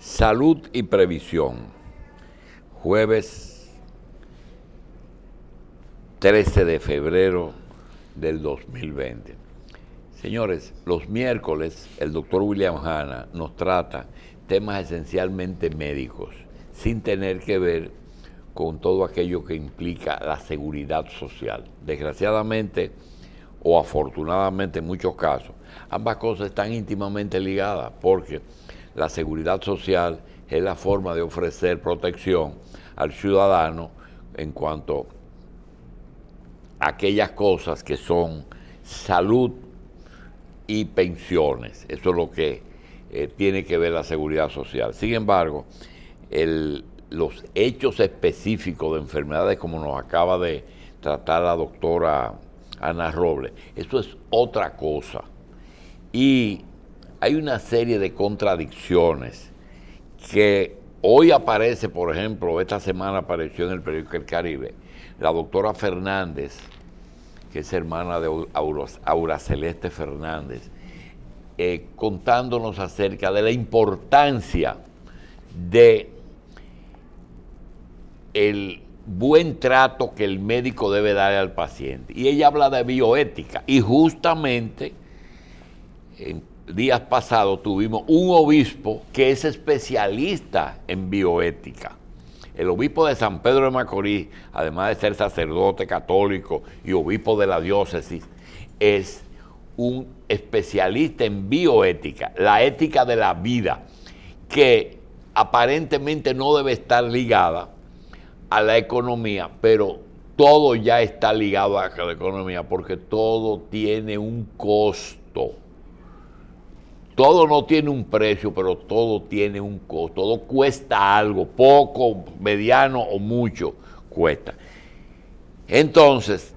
Salud y previsión, jueves 13 de febrero del 2020. Señores, los miércoles el doctor William Hanna nos trata temas esencialmente médicos, sin tener que ver con todo aquello que implica la seguridad social. Desgraciadamente, o afortunadamente en muchos casos, ambas cosas están íntimamente ligadas, porque la seguridad social es la forma de ofrecer protección al ciudadano en cuanto a aquellas cosas que son salud y pensiones. Eso es lo que tiene que ver la seguridad social. Sin embargo, los hechos específicos de enfermedades como nos acaba de tratar la doctora Ana Robles, eso es otra cosa. Y hay una serie de contradicciones que hoy aparece, por ejemplo, esta semana apareció en el periódico El Caribe, la doctora Fernández, que es hermana de Aura Celeste Fernández, contándonos acerca de la importancia de el buen trato que el médico debe darle al paciente. Y ella habla de bioética, y justamente en días pasados tuvimos un obispo que es especialista en bioética. El obispo de San Pedro de Macorís, además de ser sacerdote católico y obispo de la diócesis, es un especialista en bioética, la ética de la vida, que aparentemente no debe estar ligada a la economía, pero todo ya está ligado a la economía, porque todo tiene un costo. Todo no tiene un precio, pero todo tiene un costo. Todo cuesta algo, poco, mediano o mucho cuesta. Entonces,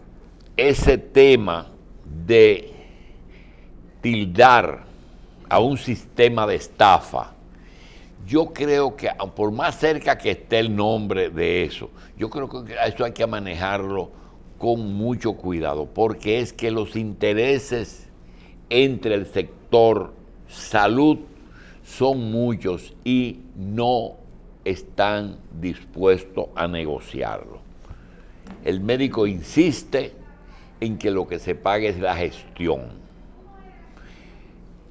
ese tema de tildar a un sistema de estafa, yo creo que por más cerca que esté el nombre de eso, yo creo que eso hay que manejarlo con mucho cuidado, porque es que los intereses entre el sector salud son muchos y no están dispuestos a negociarlo. El médico insiste en que lo que se pague es la gestión.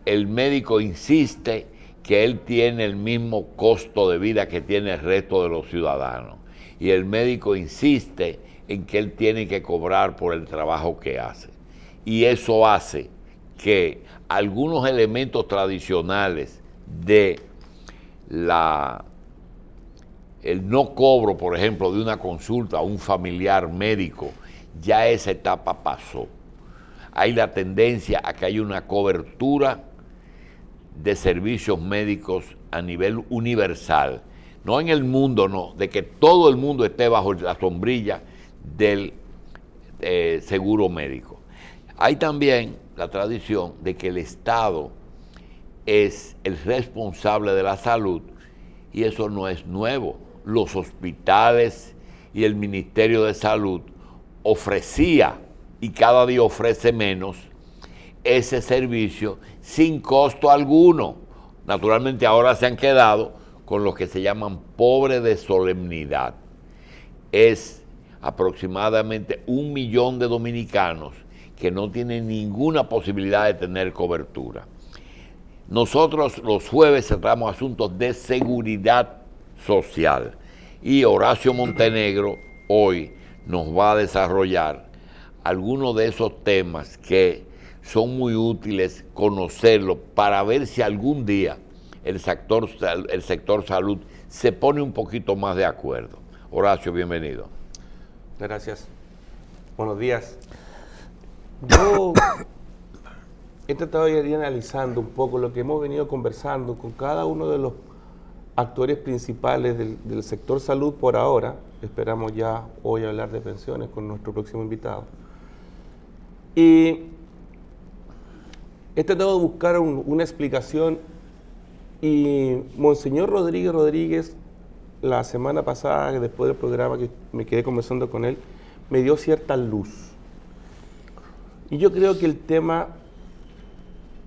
El médico insiste que él tiene el mismo costo de vida que tiene el resto de los ciudadanos. Y el médico insiste en que él tiene que cobrar por el trabajo que hace. Y eso hace que algunos elementos tradicionales de el no cobro, por ejemplo, de una consulta a un familiar médico, ya esa etapa pasó. Hay la tendencia a que haya una cobertura de servicios médicos a nivel universal, no en el mundo, no, de que todo el mundo esté bajo la sombrilla del seguro médico. Hay también la tradición de que el Estado es el responsable de la salud, y eso no es nuevo. Los hospitales y el Ministerio de Salud ofrecía, y cada día ofrece menos, ese servicio sin costo alguno. Naturalmente ahora se han quedado con lo que se llaman pobres de solemnidad. Es aproximadamente 1 millón de dominicanos que no tienen ninguna posibilidad de tener cobertura. Nosotros los jueves tratamos asuntos de seguridad social, y Horacio Montenegro hoy nos va a desarrollar algunos de esos temas que son muy útiles conocerlos para ver si algún día el sector salud se pone un poquito más de acuerdo. Horacio, bienvenido. Gracias. Buenos días. Yo he tratado de ir analizando un poco lo que hemos venido conversando con cada uno de los actores principales del sector salud por ahora. Esperamos ya hoy hablar de pensiones con nuestro próximo invitado. Y he tratado de buscar una explicación, y Monseñor Rodríguez, la semana pasada, después del programa que me quedé conversando con él, me dio cierta luz. Y yo creo que el tema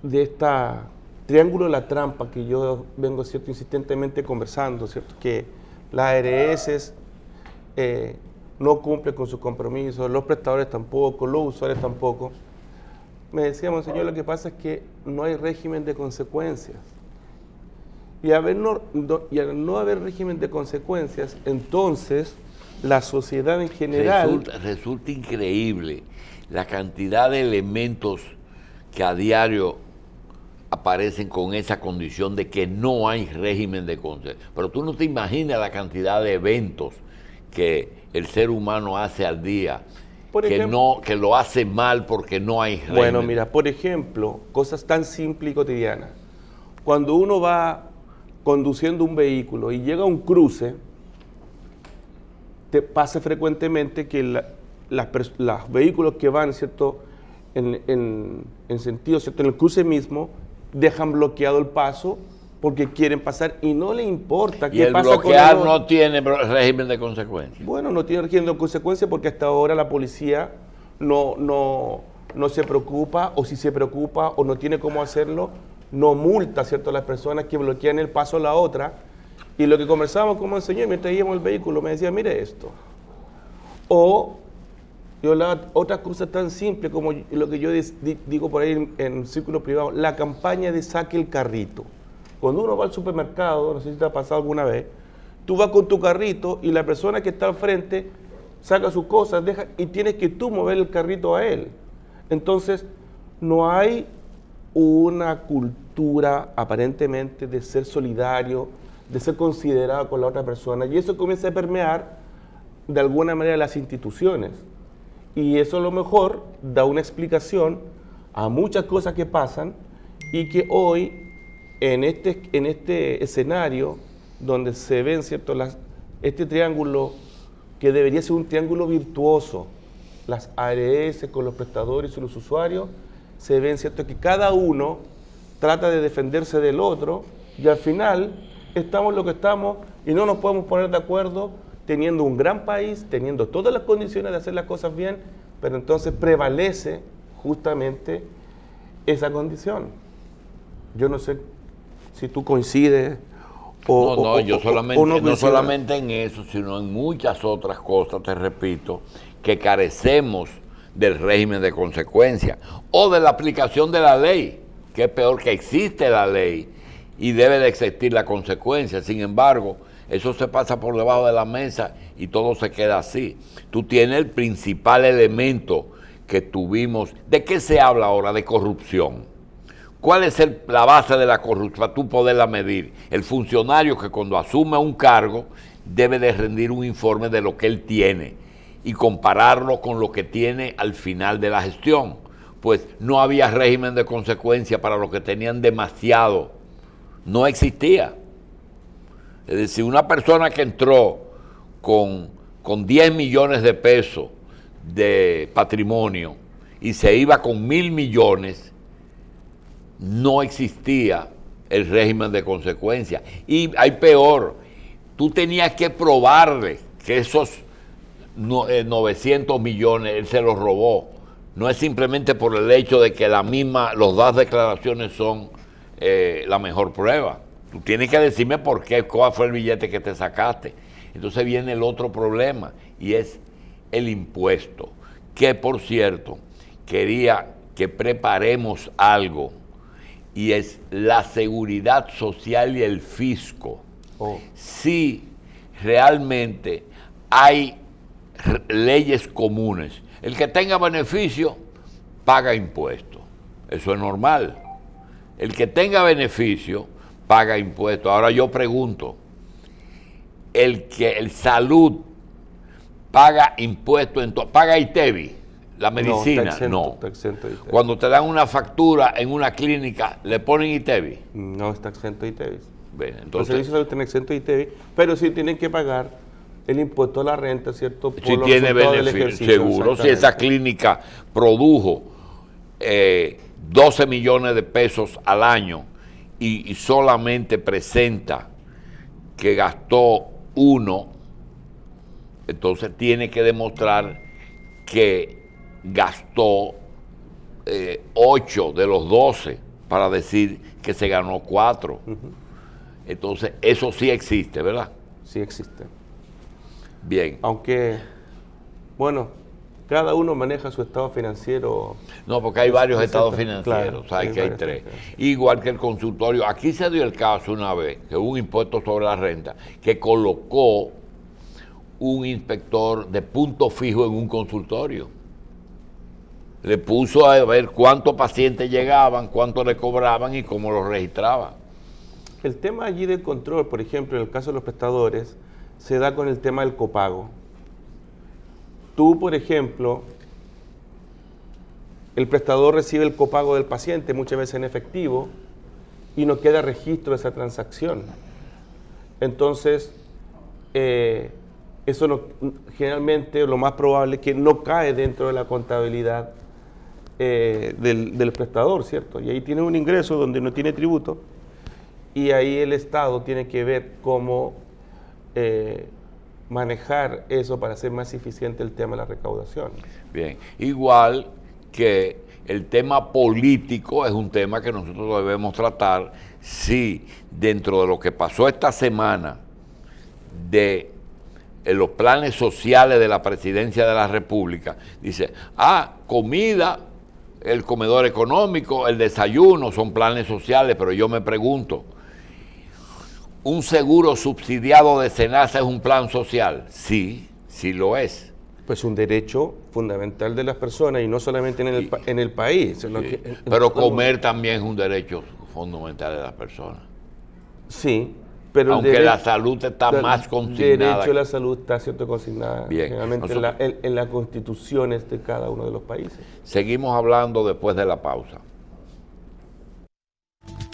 de esta triángulo de la trampa que yo vengo, ¿cierto?, insistentemente conversando, ¿cierto?, que las ARS no cumplen con sus compromisos, los prestadores tampoco, los usuarios tampoco. Me decía, monseñor, lo que pasa es que no hay régimen de consecuencias. Y al no haber régimen de consecuencias, entonces la sociedad en general... Resulta increíble la cantidad de elementos que a diario aparecen con esa condición de que no hay régimen de consecuencias. Pero tú no te imaginas la cantidad de eventos que el ser humano hace al día, que lo hace mal porque no hay régimen. Bueno, mira, por ejemplo, cosas tan simples y cotidianas. Cuando uno va conduciendo un vehículo y llega a un cruce, te pasa frecuentemente que los vehículos que van, ¿cierto?, en sentido, ¿cierto?, en el cruce mismo, dejan bloqueado el paso porque quieren pasar y no le importa qué pasa con el bloquear no tiene régimen de consecuencias. Bueno, no tiene régimen de consecuencias porque hasta ahora la policía no se preocupa, o si se preocupa o no tiene cómo hacerlo, no multa, ¿cierto?, a las personas que bloquean el paso a la otra. Y lo que conversábamos como enseñé mientras íbamos el vehículo, me decía, mire esto. O yo hablaba otras cosas tan simples como lo que yo digo por ahí en círculo privado, la campaña de saque el carrito. Cuando uno va al supermercado, no sé si te ha pasado alguna vez, tú vas con tu carrito y la persona que está al frente saca sus cosas, y tienes que tú mover el carrito a él. Entonces, no hay una cultura aparentemente de ser solidario, de ser considerado con la otra persona, y eso comienza a permear de alguna manera las instituciones. Y eso a lo mejor da una explicación a muchas cosas que pasan y que hoy, en este escenario donde se ven, ¿cierto?, este triángulo que debería ser un triángulo virtuoso, las ARS con los prestadores y los usuarios, se ven, ¿cierto?, que cada uno trata de defenderse del otro y al final estamos lo que estamos y no nos podemos poner de acuerdo, teniendo un gran país, teniendo todas las condiciones de hacer las cosas bien, pero entonces prevalece justamente esa condición. Yo no sé si tú coincides no solamente en eso, sino en muchas otras cosas, te repito, que carecemos del régimen de consecuencias o de la aplicación de la ley, que es peor, que existe la ley y debe de existir la consecuencia. Sin embargo, eso se pasa por debajo de la mesa y todo se queda así. Tú tienes el principal elemento que tuvimos. ¿De qué se habla ahora? De corrupción. ¿Cuál es la base de la corrupción? Para tú poderla medir. El funcionario que cuando asume un cargo debe de rendir un informe de lo que él tiene y compararlo con lo que tiene al final de la gestión. Pues no había régimen de consecuencia para los que tenían demasiado. No existía. Es decir, una persona que entró con 10 millones de pesos de patrimonio y se iba con 1.000 millones, no existía el régimen de consecuencia. Y hay peor, tú tenías que probarle que esos 900 millones él se los robó. No es simplemente por el hecho de que los dos declaraciones son la mejor prueba. Tú tienes que decirme por qué, cuál fue el billete que te sacaste. Entonces viene el otro problema y es el impuesto, que por cierto, quería que preparemos algo y es la seguridad social y el fisco. Si realmente hay leyes comunes, el que tenga beneficio paga impuestos, eso es normal. El que tenga beneficio paga impuestos. Ahora yo pregunto, el salud paga impuestos, paga ITEVI, la medicina, no. Está exento de ITEVI. Cuando te dan una factura en una clínica, ¿le ponen ITEVI? No está exento de ITEVI. Bien, entonces, los servicios de salud están exentos de ITEVI, pero sí tienen que pagar el impuesto a la renta, ¿cierto? Si tiene beneficio, seguro. Si esa clínica produjo 12 millones de pesos al año y solamente presenta que gastó 1, entonces tiene que demostrar que gastó 8 de los 12 para decir que se ganó 4. Entonces, eso sí existe, ¿verdad? Sí existe. Bien. Aunque, bueno, cada uno maneja su estado financiero. No, porque hay varios estados Claro, financieros, hay que hay varios 3. estados financieros. Igual que el consultorio. Aquí se dio el caso una vez, que hubo un impuesto sobre la renta, que colocó un inspector de punto fijo en un consultorio. Le puso a ver cuántos pacientes llegaban, cuánto le cobraban y cómo los registraban. El tema allí del control, por ejemplo, en el caso de los prestadores, se da con el tema del copago. Tú, por ejemplo, el prestador recibe el copago del paciente, muchas veces en efectivo, y no queda registro de esa transacción. Entonces, eso no, generalmente lo más probable es que no cae dentro de la contabilidad del prestador, ¿cierto? Y ahí tiene un ingreso donde no tiene tributo, y ahí el Estado tiene que ver cómo manejar eso para hacer más eficiente el tema de la recaudación. Bien, igual que el tema político es un tema que nosotros debemos tratar si dentro de lo que pasó esta semana de los planes sociales de la Presidencia de la República, dice, comida, el comedor económico, el desayuno, son planes sociales, pero yo me pregunto, ¿un seguro subsidiado de SENASA es un plan social? Sí, sí lo es. Pues un derecho fundamental de las personas y no solamente en el país. Sino que Pero comer también es un derecho fundamental de las personas. Sí, pero aunque la salud está más consignada. El derecho a la salud está siendo consignada generalmente nosotros, en las constituciones de cada uno de los países. Seguimos hablando después de la pausa.